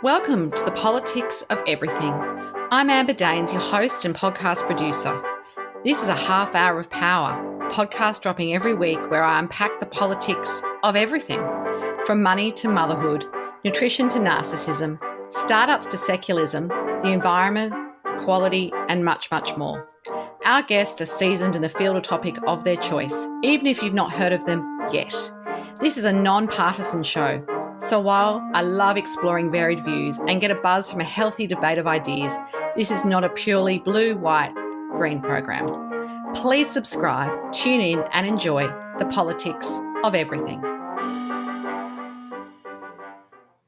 Welcome to the Politics of Everything. I'm Amber Daines, your host and podcast producer. This is a half hour of power, a podcast dropping every week where I unpack the politics of everything, from money to motherhood, nutrition to narcissism, startups to secularism, the environment, quality, and much, much more. Our guests are seasoned in the field or topic of their choice, even if you've not heard of them yet. This is a non-partisan show. So while I love exploring varied views and get a buzz from a healthy debate of ideas, this is not a purely blue, white, green program. Please subscribe, tune in and enjoy the politics of everything.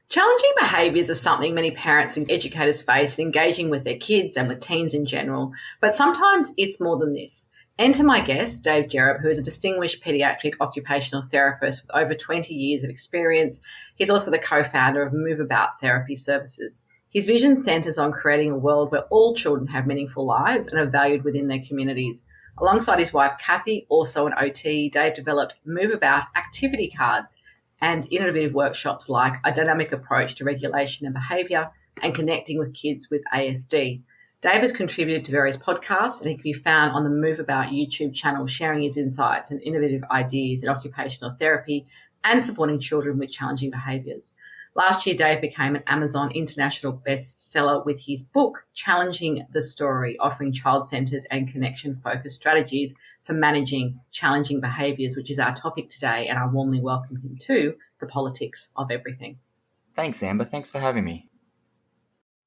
Challenging behaviours are something many parents and educators face in engaging with their kids and with teens in general, but sometimes it's more than this. Enter my guest, Dave Jereb, who is a distinguished paediatric occupational therapist with over 20 years of experience. He's also the co-founder of Move About Therapy Services. His vision centres on creating a world where all children have meaningful lives and are valued within their communities. Alongside his wife, Kathy, also an OT, Dave developed Move About activity cards and innovative workshops like a dynamic approach to regulation and behaviour and connecting with kids with ASD. Dave has contributed to various podcasts and he can be found on the Move About YouTube channel, sharing his insights and innovative ideas in occupational therapy and supporting children with challenging behaviours. Last year, Dave became an Amazon international bestseller with his book, Challenging the Story, offering child-centred and connection-focused strategies for managing challenging behaviours, which is our topic today, and I warmly welcome him to the Politics of Everything. Thanks, Amber. Thanks for having me.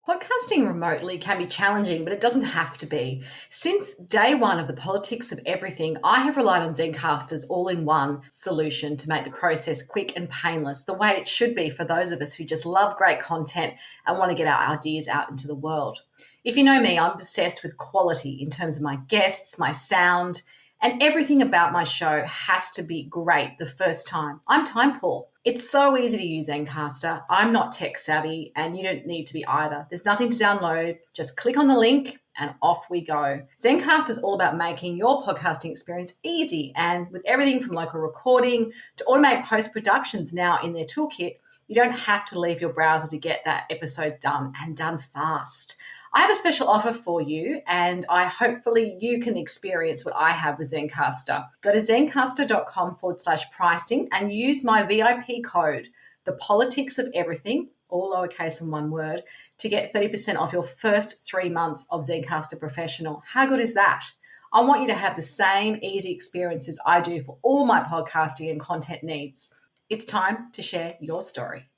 Podcasting remotely can be challenging, but it doesn't have to be. Since day one of the Politics of Everything, I have relied on Zencastr's all-in-one solution to make the process quick and painless, the way it should be for those of us who just love great content and want to get our ideas out into the world. If you know me, I'm obsessed with quality in terms of my guests, my sound, and everything about my show has to be great the first time. I'm time poor. It's so easy to use Zencastr. I'm not tech savvy and you don't need to be either. There's nothing to download. Just click on the link and off we go. Zencastr is all about making your podcasting experience easy, and with everything from local recording to automatic post-productions now in their toolkit, you don't have to leave your browser to get that episode done, and done fast. I have a special offer for you, and hopefully you can experience what I have with Zencastr. Go to zencastr.com/pricing and use my VIP code, the Politics of Everything, all lowercase and one word, to get 30% off your first 3 months of Zencastr Professional. How good is that? I want you to have the same easy experiences I do for all my podcasting and content needs. It's time to share your story.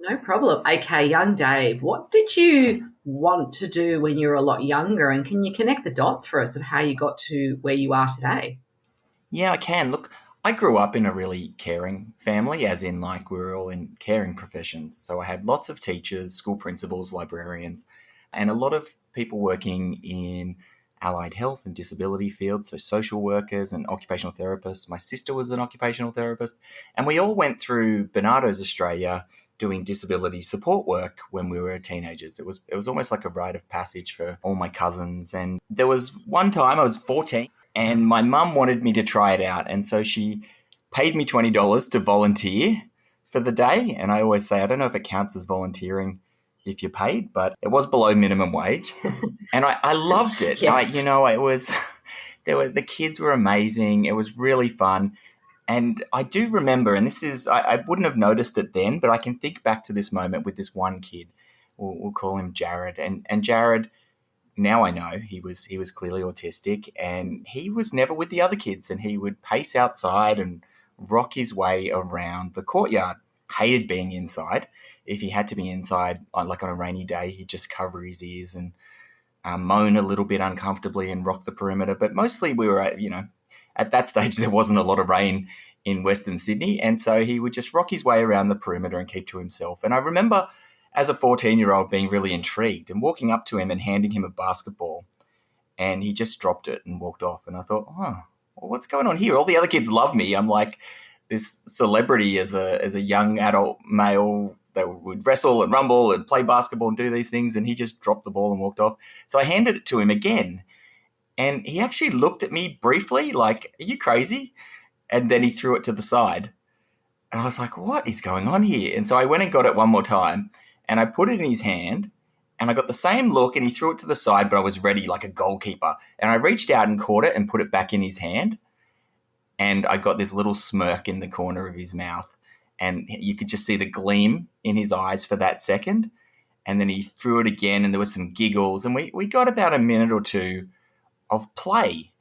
No problem. Okay, young Dave, what did you want to do when you were a lot younger? And can you connect the dots for us of how you got to where you are today? Yeah, I can. Look, I grew up in a really caring family, as in like we were all in caring professions. So I had lots of teachers, school principals, librarians, and a lot of people working in allied health and disability fields, so social workers and occupational therapists. My sister was an occupational therapist, and we all went through Barnardo's Australia doing disability support work when we were teenagers. It was almost like a rite of passage for all my cousins. And there was one time I was 14 and my mum wanted me to try it out. And so she paid me $20 to volunteer for the day. And I always say, I don't know if it counts as volunteering if you're paid, but it was below minimum wage. And I loved it. Yeah. The kids were amazing. It was really fun. And I do remember, and this is, I wouldn't have noticed it then, but I can think back to this moment with this one kid. We'll call him Jereb. And Jereb, now I know he was clearly autistic, and he was never with the other kids, and he would pace outside and rock his way around the courtyard. Hated being inside. If he had to be inside, like on a rainy day, he'd just cover his ears and moan a little bit uncomfortably and rock the perimeter. But mostly we were at that stage, there wasn't a lot of rain in Western Sydney, and so he would just rock his way around the perimeter and keep to himself. And I remember as a 14-year-old being really intrigued and walking up to him and handing him a basketball, and he just dropped it and walked off. And I thought, well, what's going on here? All the other kids love me. I'm like this celebrity as a young adult male that would wrestle and rumble and play basketball and do these things, and he just dropped the ball and walked off. So I handed it to him again. And he actually looked at me briefly like, are you crazy? And then he threw it to the side. And I was like, what is going on here? And so I went and got it one more time. and I put it in his hand, and I got the same look, and he threw it to the side, but I was ready like a goalkeeper. And I reached out and caught it and put it back in his hand, and I got this little smirk in the corner of his mouth, and you could just see the gleam in his eyes for that second. And then he threw it again, and there were some giggles, and we got about a minute or two of play,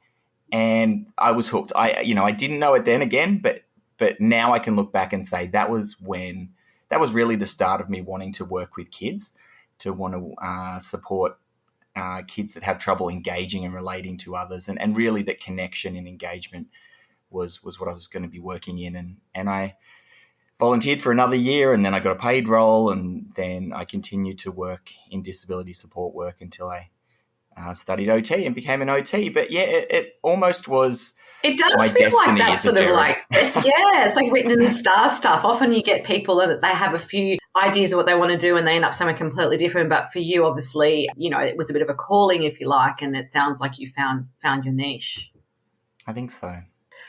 and I was hooked. I didn't know it then again, but now I can look back and say that was really the start of me wanting to work with kids, to want to support kids that have trouble engaging and relating to others, and really that connection and engagement was what I was going to be working in. And I volunteered for another year, and then I got a paid role, and then I continued to work in disability support work until I studied OT and became an OT. But yeah, it almost was It does my feel like destiny that as a sort of Jereb. like, it's like written in the star stuff. Often you get people that they have a few ideas of what they want to do and they end up somewhere completely different. But for you, obviously, it was a bit of a calling, if you like, and it sounds like you found your niche. I think so.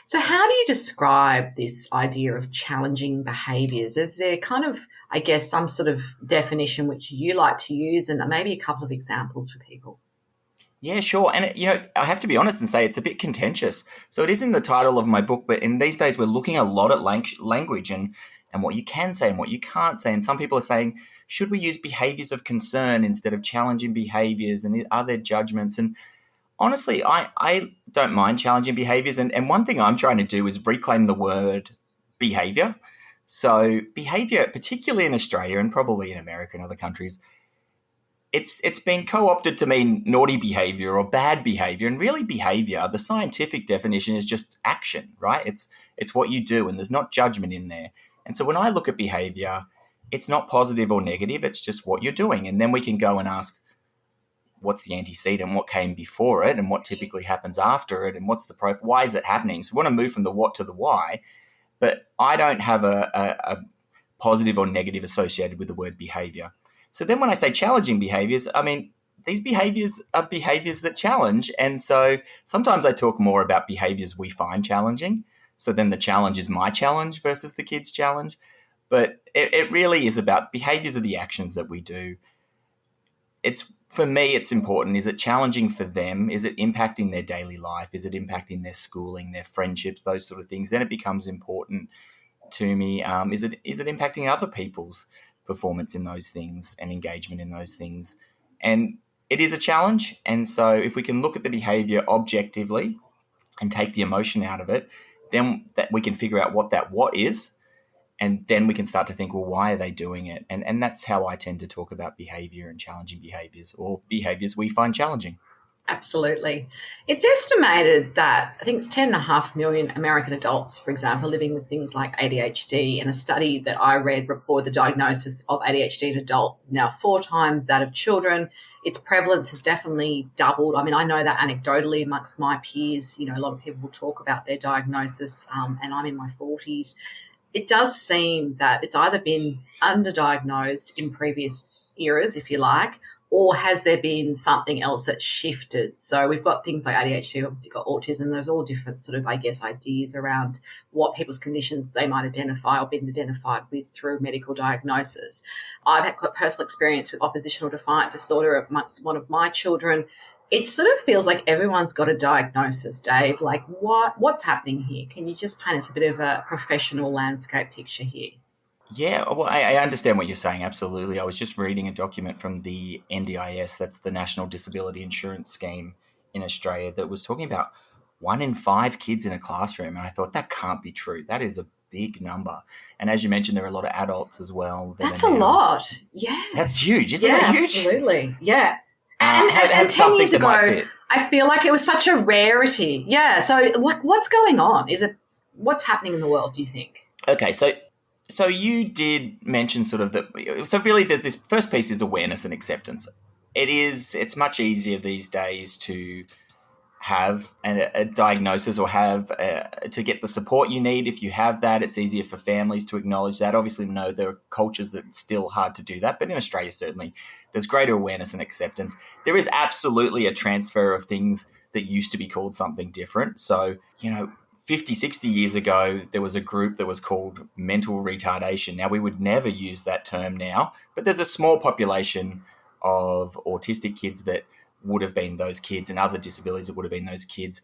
So how do you describe this idea of challenging behaviours? Is there kind of, I guess, some sort of definition which you like to use, and maybe a couple of examples for people? Yeah, sure. And, I have to be honest and say it's a bit contentious. So it is in the title of my book, but in these days we're looking a lot at language and what you can say and what you can't say. And some people are saying, should we use behaviours of concern instead of challenging behaviours, and are there judgments? And honestly, I don't mind challenging behaviours. And one thing I'm trying to do is reclaim the word behaviour. So behaviour, particularly in Australia and probably in America and other countries, it's been co-opted to mean naughty behaviour or bad behaviour. And really behaviour, the scientific definition is just action, right? It's what you do, and there's not judgment in there. And so when I look at behaviour, it's not positive or negative, it's just what you're doing. And then we can go and ask, what's the antecedent, what came before it, and what typically happens after it, and what's the profile, why is it happening? So we want to move from the what to the why, but I don't have a positive or negative associated with the word behaviour. So then when I say challenging behaviours, I mean, these behaviours are behaviours that challenge. And so sometimes I talk more about behaviours we find challenging. So then the challenge is my challenge versus the kid's challenge. But it really is about behaviours are the actions that we do. For me, it's important. Is it challenging for them? Is it impacting their daily life? Is it impacting their schooling, their friendships, those sort of things? Then it becomes important to me. Is it impacting other people's performance in those things and engagement in those things? And it is a challenge. And so if we can look at the behaviour objectively and take the emotion out of it, then that we can figure out what that what is. And then we can start to think, well, why are they doing it? And that's how I tend to talk about behaviour and challenging behaviours, or behaviours we find challenging. Absolutely. It's estimated that I think it's 10.5 million American adults, for example, living with things like ADHD. And a study that I read reported the diagnosis of ADHD in adults is now 4 times that of children. Its prevalence has definitely doubled. I mean, I know that anecdotally amongst my peers, a lot of people will talk about their diagnosis, and I'm in my 40s. It does seem that it's either been underdiagnosed in previous eras, if you like, or has there been something else that's shifted? So we've got things like ADHD, obviously got autism. There's all different sort of, I guess, ideas around what people's conditions they might identify or been identified with through medical diagnosis. I've got personal experience with oppositional defiant disorder amongst one of my children. It sort of feels like everyone's got a diagnosis, Dave. Like, what's happening here? Can you just paint us a bit of a professional landscape picture here? Yeah, well, I understand what you're saying, absolutely. I was just reading a document from the NDIS, that's the National Disability Insurance Scheme in Australia, that was talking about 1 in 5 kids in a classroom. And I thought, that can't be true. That is a big number. And as you mentioned, there are a lot of adults as well. That's a lot. Yeah. That's huge. Isn't that huge? Absolutely. Yeah. And 10 years ago, I feel like it was such a rarity. Yeah. So, like, what's going on? What's happening in the world, do you think? Okay, so you did mention sort of that. So really, there's this first piece is awareness and acceptance. It's much easier these days to have a diagnosis or to get the support you need. If you have that, it's easier for families to acknowledge that. Obviously, no, there are cultures that it's still hard to do that, but in Australia, certainly, there's greater awareness and acceptance. There is absolutely a transfer of things that used to be called something different. So, 50, 60 years ago, there was a group that was called mental retardation. Now, we would never use that term now, but there's a small population of autistic kids that would have been those kids, and other disabilities that would have been those kids.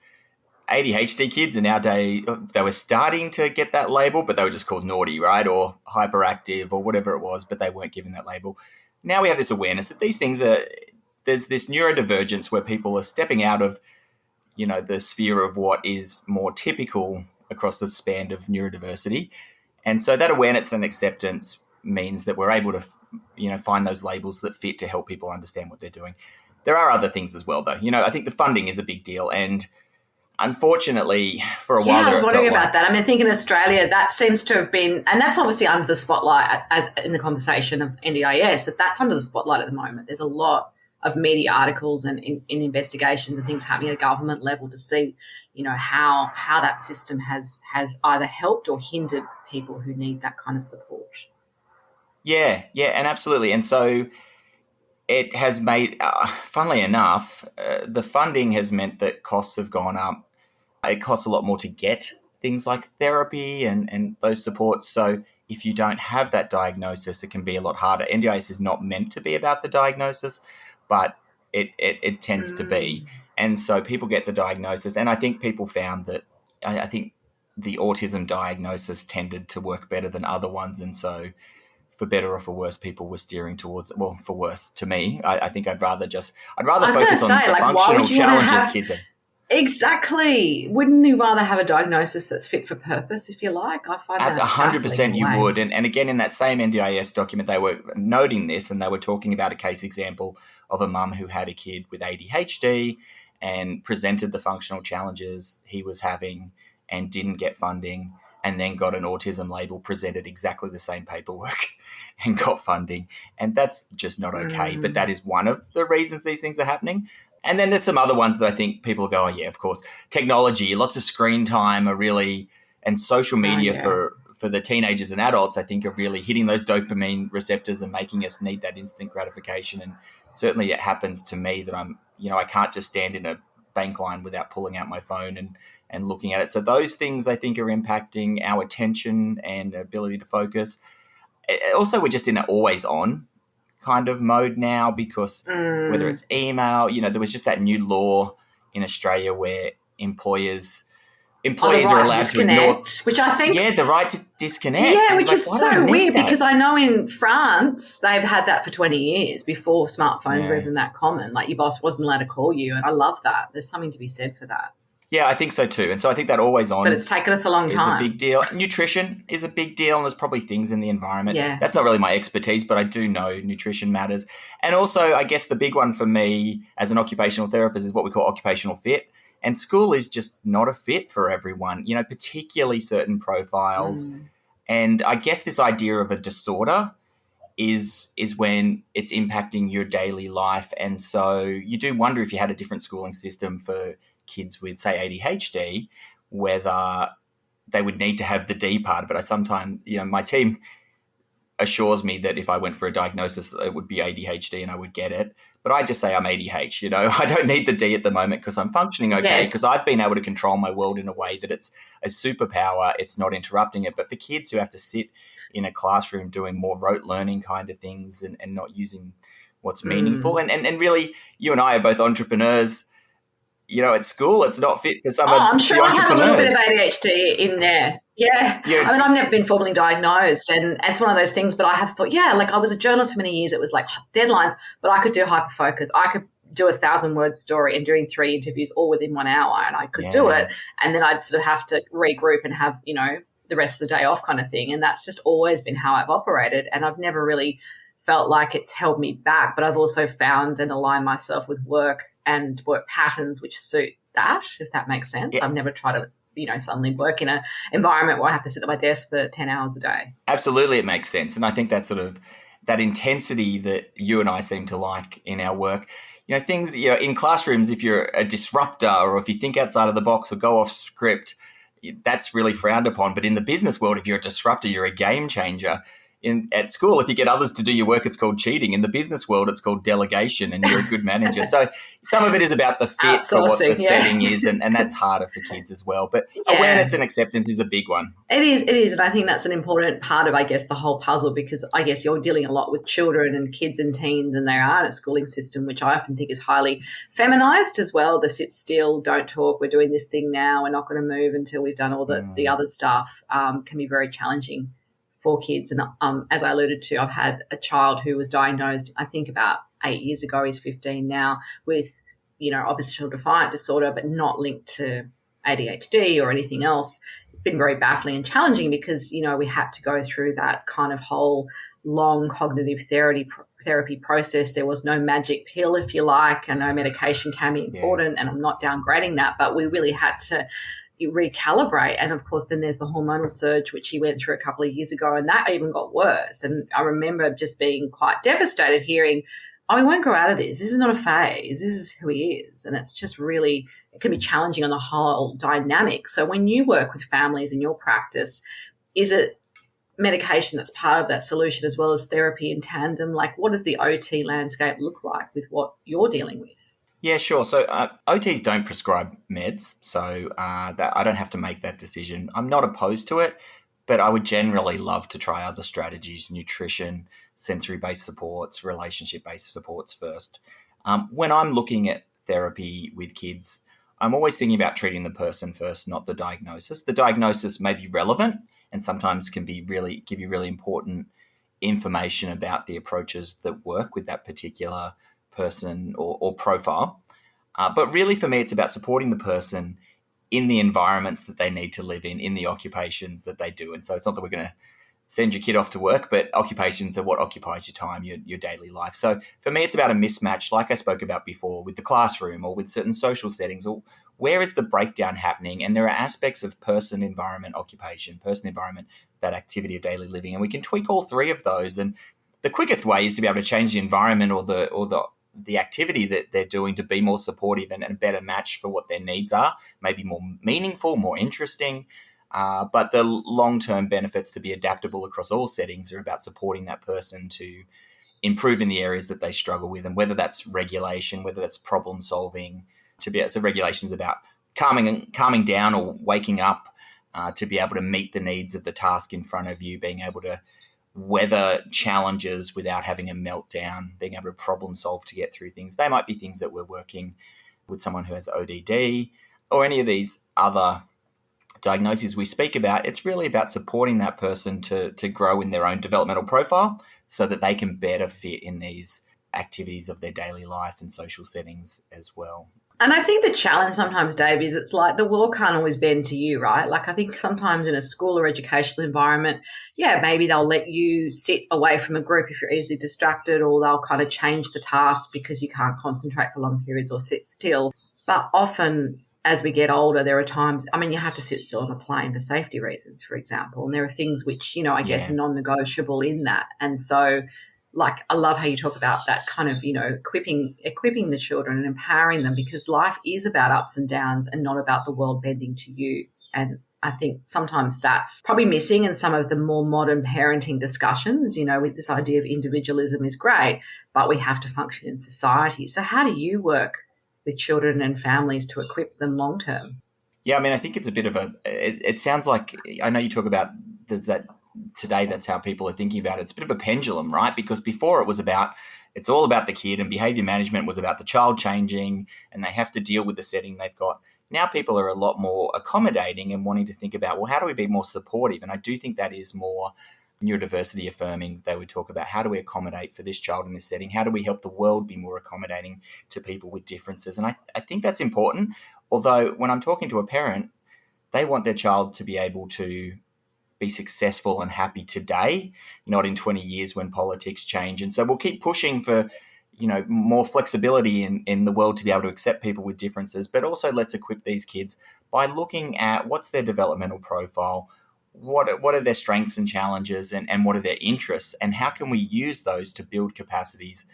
ADHD kids in our day, they were starting to get that label, but they were just called naughty, right? Or hyperactive or whatever it was, but they weren't given that label. Now we have this awareness that these things there's this neurodivergence where people are stepping out of, the sphere of what is more typical across the span of neurodiversity. And so that awareness and acceptance means that we're able to, find those labels that fit to help people understand what they're doing. There are other things as well, though. I think the funding is a big deal. And unfortunately, for a while, I was wondering about that. I mean, I think in Australia, that seems to have been, and that's obviously under the spotlight in the conversation of NDIS, that's under the spotlight at the moment. There's a lot of media articles and in investigations and things happening at a government level to see, how that system has either helped or hindered people who need that kind of support. Yeah, and absolutely. And so it has made, funnily enough, the funding has meant that costs have gone up. It costs a lot more to get things like therapy and those supports. So if you don't have that diagnosis, it can be a lot harder. NDIS is not meant to be about the diagnosis, but it tends to be. And so people get the diagnosis. And I think people found that, I think the autism diagnosis tended to work better than other ones. And so for better or for worse, people were steering towards it. Well, for worse, to me, I think I'd rather focus on the functional challenges kids have. Exactly. Wouldn't you rather have a diagnosis that's fit for purpose, if you like? I find that 100% you would. And again, in that same NDIS document, they were noting this, and they were talking about a case example of a mum who had a kid with ADHD and presented the functional challenges he was having and didn't get funding, and then got an autism label, presented exactly the same paperwork and got funding. And that's just not okay. But that is one of the reasons these things are happening. And then there's some other ones that I think people go, oh, yeah, of course. Technology, lots of screen time and social media for the teenagers and adults, I think, are really hitting those dopamine receptors and making us need that instant gratification. And certainly it happens to me that I can't just stand in a bank line without pulling out my phone and looking at it. So those things, I think, are impacting our attention and ability to focus. Also, we're just in an always on kind of mode now, because whether it's email, there was just that new law in Australia where employers are allowed to ignore, which I think, the right to disconnect. Yeah, which is so weird because I know in France they've had that for 20 years before smartphones were even that common. Like, your boss wasn't allowed to call you, and I love that. There's something to be said for that. Yeah, I think so too. And so I think that always on, but it's taken us a long time. Is a big deal. Nutrition is a big deal, and there's probably things in the environment. Yeah. That's not really my expertise, but I do know nutrition matters. And also, I guess the big one for me as an occupational therapist is what we call occupational fit. And school is just not a fit for everyone, particularly certain profiles. And I guess this idea of a disorder is when it's impacting your daily life. And so you do wonder, if you had a different schooling system for kids with, say, ADHD, whether they would need to have the D part of it. I sometimes, my team assures me that if I went for a diagnosis, it would be ADHD and I would get it. But I just say I'm ADH, I don't need the D at the moment because I'm functioning okay, because I've been able to control my world in a way that it's a superpower. It's not interrupting it. But for kids who have to sit in a classroom doing more rote learning kind of things and not using what's meaningful, and really, you and I are both entrepreneurs. At school, it's not fit for some of the entrepreneurs. I'm sure I have a little bit of ADHD in there. Yeah. I mean, I've never been formally diagnosed, and it's one of those things, but I have thought, I was a journalist for many years. It was like deadlines, but I could do hyperfocus. I could do a 1,000-word story and doing 3 interviews all within 1 hour, and I could do it. And then I'd sort of have to regroup and have, the rest of the day off kind of thing. And that's just always been how I've operated. And I've never really felt like it's held me back, but I've also found and aligned myself with work and work patterns which suit that, if that makes sense. Yeah. I've never tried to, suddenly work in an environment where I have to sit at my desk for 10 hours a day. Absolutely, it makes sense. And I think that sort of that intensity that you and I seem to like in our work, things, in classrooms, if you're a disruptor or if you think outside of the box or go off script, that's really frowned upon. But in the business world, if you're a disruptor, you're a game changer. at school, if you get others to do your work, it's called cheating. In the business world, it's called delegation, and you're a good manager. So some of it is about the fit for what the setting is, and that's harder for kids as well. But awareness and acceptance is a big one. It is. And I think that's an important part of, I guess, the whole puzzle, because I guess you're dealing a lot with children and kids and teens, and they are in a schooling system, which I often think is highly feminized as well. The sit still, don't talk, we're doing this thing now, we're not going to move until we've done all the other stuff, can be very challenging for kids. And as I alluded to, I've had a child who was diagnosed, I think about 8 years ago, he's 15 now, with, oppositional defiant disorder, but not linked to ADHD or anything else. It's been very baffling and challenging because, we had to go through that kind of whole long cognitive therapy process. There was no magic pill, if you like, and no medication can be important, and I'm not downgrading that, but we really had to recalibrate. And of course, then there's the hormonal surge, which he went through a couple of years ago, and that even got worse. And I remember just being quite devastated hearing, he won't grow out of this. This is not a phase. This is who he is. And it's just really, it can be challenging on the whole dynamic. So when you work with families in your practice, is it medication that's part of that solution as well as therapy in tandem? Like, what does the OT landscape look like with what you're dealing with? Yeah, sure. So OTs don't prescribe meds, so that I don't have to make that decision. I'm not opposed to it, but I would generally love to try other strategies, nutrition, sensory-based supports, relationship-based supports first. When I'm looking at therapy with kids, I'm always thinking about treating the person first, not the diagnosis. The diagnosis may be relevant and sometimes can be give you really important information about the approaches that work with that particular person or profile. But really for me, it's about supporting the person in the environments that they need to live in the occupations that they do. And so it's not that we're going to send your kid off to work, but occupations are what occupies your time, your daily life. So for me, it's about a mismatch, like I spoke about before, with the classroom or with certain social settings, or where is the breakdown happening? And there are aspects of person, environment, occupation, person, environment, that activity of daily living. And we can tweak all three of those. And the quickest way is to be able to change the environment or the activity that they're doing to be more supportive and a better match for what their needs are, maybe more meaningful, more interesting. But the long-term benefits to be adaptable across all settings are about supporting that person to improve in the areas that they struggle with, and whether that's regulation, whether that's problem solving. So regulation is about calming down or waking up to be able to meet the needs of the task in front of you, being able to weather challenges without having a meltdown, being able to problem solve to get through things. They might be things that we're working with someone who has ODD or any of these other diagnoses we speak about. It's really about supporting that person to grow in their own developmental profile so that they can better fit in these activities of their daily life and social settings as well. And I think the challenge sometimes, Dave, is it's like the world can't always bend to you, right? Like I think sometimes in a school or educational environment, maybe they'll let you sit away from a group if you're easily distracted, or they'll kind of change the task because you can't concentrate for long periods or sit still. But often as we get older, there are times, you have to sit still on a plane for safety reasons, for example. And there are things which, I guess are non-negotiable in that. And so like, I love how you talk about that kind of, equipping the children and empowering them, because life is about ups and downs and not about the world bending to you. And I think sometimes that's probably missing in some of the more modern parenting discussions, with this idea of individualism is great, but we have to function in society. So how do you work with children and families to equip them long term? Yeah, I think it's a bit of it sounds like, I know you talk about that today, that's how people are thinking about it. It's a bit of a pendulum, right? Because before it's all about the kid, and behavior management was about the child changing and they have to deal with the setting they've got. Now people are a lot more accommodating and wanting to think about, well, how do we be more supportive? And I do think that is more neurodiversity affirming. They would talk about, how do we accommodate for this child in this setting? How do we help the world be more accommodating to people with differences? And I think that's important. Although when I'm talking to a parent, they want their child to be able to be successful and happy today, not in 20 years when politics change. And so we'll keep pushing for, more flexibility in the world to be able to accept people with differences, but also let's equip these kids by looking at what's their developmental profile, what are their strengths and challenges, and what are their interests, and how can we use those to build capacities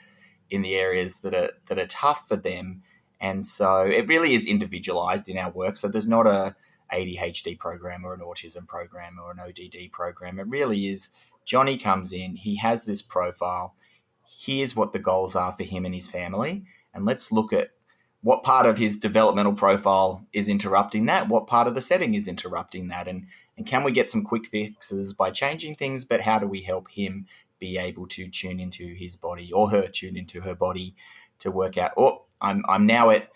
in the areas that are tough for them. And so it really is individualized in our work. So there's not a ADHD program or an autism program or an ODD program. It really is Johnny comes in, he has this profile. Here's what the goals are for him and his family. And let's look at what part of his developmental profile is interrupting that, what part of the setting is interrupting that, and can we get some quick fixes by changing things, but how do we help him be able to tune into his body, or her tune into her body, to work out, I'm now at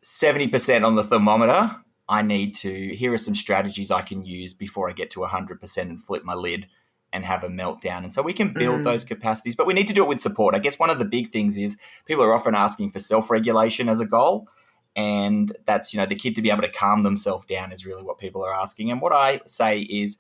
70% on the thermometer. Here are some strategies I can use before I get to 100% and flip my lid and have a meltdown. And so we can build those capacities, but we need to do it with support. I guess one of the big things is people are often asking for self-regulation as a goal. And that's, the kid to be able to calm themselves down is really what people are asking. And what I say is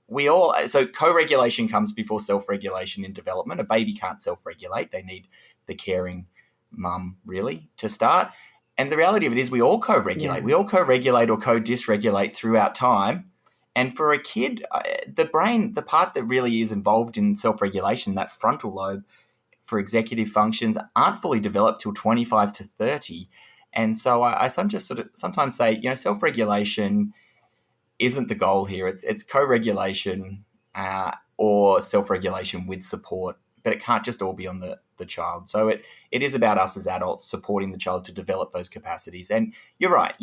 so co-regulation comes before self-regulation in development. A baby can't self-regulate. They need the caring mum, really, to start. And the reality of it is we all co-regulate. Yeah. We all co-regulate or co-dysregulate throughout time. And for a kid, the brain, the part that really is involved in self-regulation, that frontal lobe for executive functions, aren't fully developed till 25 to 30. And so I sometimes say, self-regulation isn't the goal here. It's co-regulation or self-regulation with support, but it can't just all be on the child. So it is about us as adults supporting the child to develop those capacities. And you're right,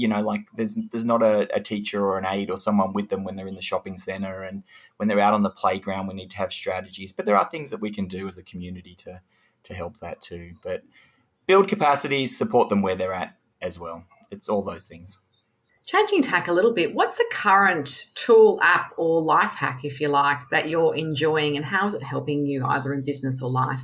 there's not a teacher or an aide or someone with them when they're in the shopping centre, and when they're out on the playground, we need to have strategies. But there are things that we can do as a community to help that too. But build capacities, support them where they're at as well. It's all those things. Changing tack a little bit, what's a current tool, app or life hack, if you like, that you're enjoying, and how is it helping you either in business or life?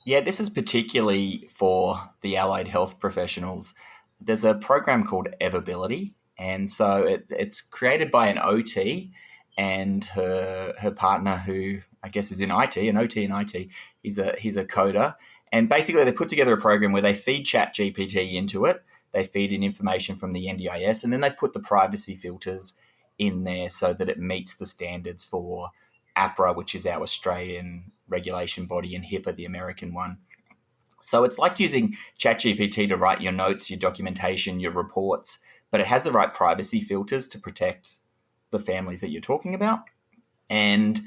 Yeah, this is particularly for the allied health professionals. There's a program called Everbility, and so it's created by an OT and her partner, who I guess is in IT, an OT in IT. He's a coder, and basically they put together a program where they feed ChatGPT into it. They feed in information from the NDIS, and then they've put the privacy filters in there so that it meets the standards for APRA, which is our Australian regulation body, and HIPAA, the American one. So it's like using ChatGPT to write your notes, your documentation, your reports, but it has the right privacy filters to protect the families that you're talking about. And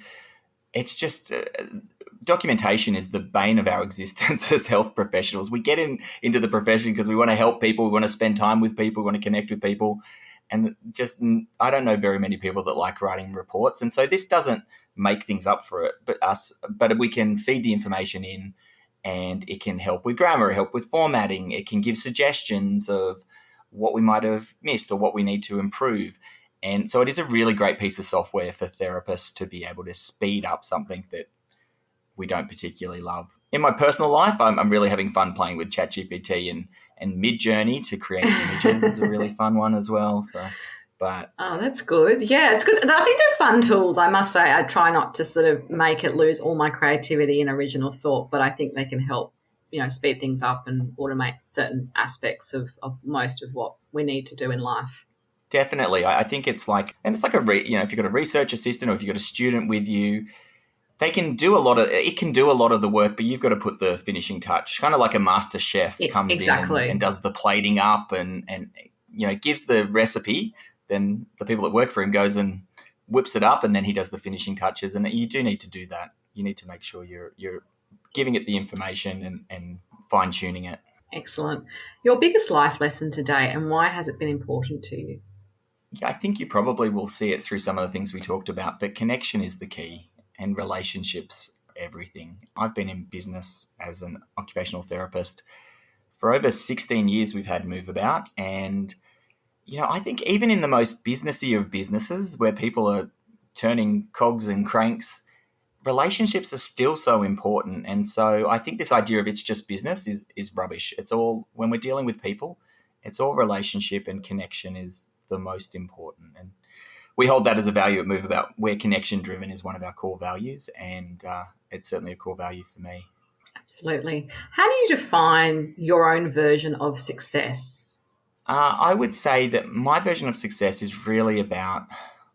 it's just documentation is the bane of our existence as health professionals. We get into the profession because we want to help people, we want to spend time with people, we want to connect with people. And I don't know very many people that like writing reports. And so this doesn't make things up for it, but we can feed the information in, and it can help with grammar, help with formatting. It can give suggestions of what we might have missed or what we need to improve. And so it is a really great piece of software for therapists to be able to speed up something that we don't particularly love. In my personal life, I'm really having fun playing with ChatGPT, and Midjourney to create images is a really fun one as well. So, that's good. Yeah, it's good. And I think they're fun tools. I must say, I try not to sort of make it lose all my creativity and original thought, but I think they can help, speed things up and automate certain aspects of most of what we need to do in life. Definitely. I think it's like if you've got a research assistant or if you've got a student with you, it can do a lot of the work, but you've got to put the finishing touch, kind of like a master chef comes in and does the plating up and gives the recipe. Then the people that work for him goes and whips it up, and then he does the finishing touches. And you do need to do that. You need to make sure you're giving it the information and fine-tuning it. Excellent. Your biggest life lesson today, and why has it been important to you? Yeah, I think you probably will see it through some of the things we talked about, but connection is the key, and relationships, everything. I've been in business as an occupational therapist for over 16 years. We've had Move About, and I think even in the most businessy of businesses where people are turning cogs and cranks, relationships are still so important. And so I think this idea of it's just business is rubbish. It's all, when we're dealing with people, it's all relationship, and connection is the most important. And we hold that as a value at Move About, where connection driven is one of our core values, and it's certainly a core value for me. Absolutely. How do you define your own version of success? I would say that my version of success is really about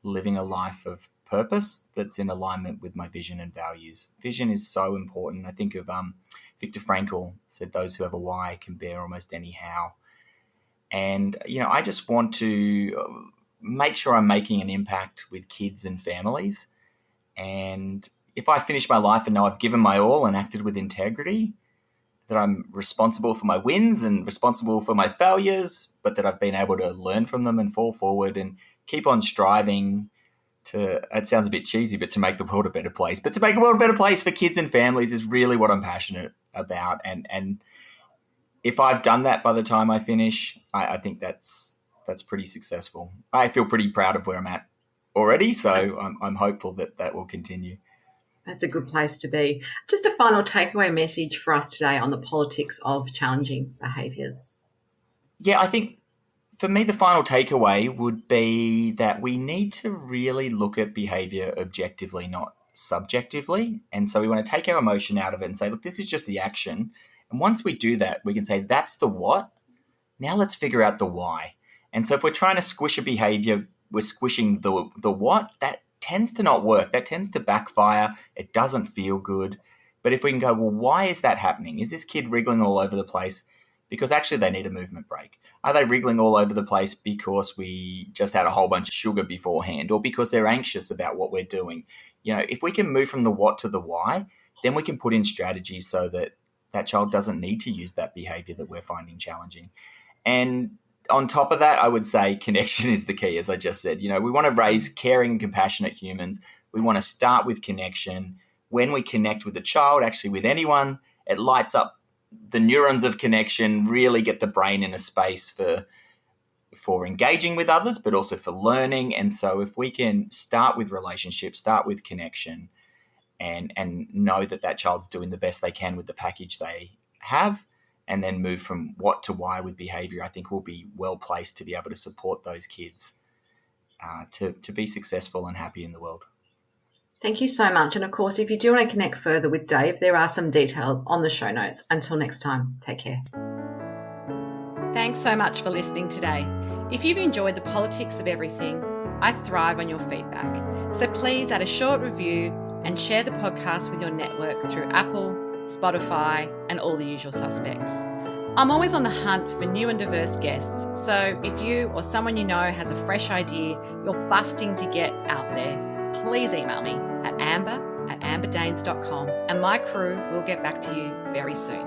living a life of purpose that's in alignment with my vision and values. Vision is so important. I think of Viktor Frankl said, "Those who have a why can bear almost any how." And, I just want to make sure I'm making an impact with kids and families. And if I finish my life and know I've given my all and acted with integrity, that I'm responsible for my wins and responsible for my failures, but that I've been able to learn from them and fall forward and keep on striving to, it sounds a bit cheesy, but to make the world a better place. But to make the world a better place for kids and families is really what I'm passionate about. And if I've done that by the time I finish, I think that's pretty successful. I feel pretty proud of where I'm at already, so I'm hopeful that will continue. That's a good place to be. Just a final takeaway message for us today on the politics of challenging behaviours. Yeah, I think for me, the final takeaway would be that we need to really look at behaviour objectively, not subjectively. And so we want to take our emotion out of it and say, look, this is just the action. And once we do that, we can say, that's the what. Now let's figure out the why. And so if we're trying to squish a behaviour, we're squishing the what, that tends to not work. That tends to backfire. It doesn't feel good. But if we can go, well, why is that happening? Is this kid wriggling all over the place because actually they need a movement break? Are they wriggling all over the place because we just had a whole bunch of sugar beforehand, or because they're anxious about what we're doing? You know, if we can move from the what to the why, then we can put in strategies so that that child doesn't need to use that behaviour that we're finding challenging. And on top of that, I would say connection is the key, as I just said. You know, we want to raise caring and compassionate humans. We want to start with connection. When we connect with a child, actually with anyone, it lights up the neurons of connection, really get the brain in a space for engaging with others, but also for learning. And so if we can start with relationships, start with connection, and know that child's doing the best they can with the package they have, and then move from what to why with behaviour, I think we'll be well placed to be able to support those kids to be successful and happy in the world. Thank you so much. And of course, if you do want to connect further with Dave, there are some details on the show notes. Until next time, take care. Thanks so much for listening today. If you've enjoyed the politics of everything, I thrive on your feedback. So please add a short review and share the podcast with your network through Apple, Spotify, and all the usual suspects. I'm always on the hunt for new and diverse guests, so if you or someone you know has a fresh idea you're busting to get out there, please email me at amber@amberdanes.com and my crew will get back to you very soon.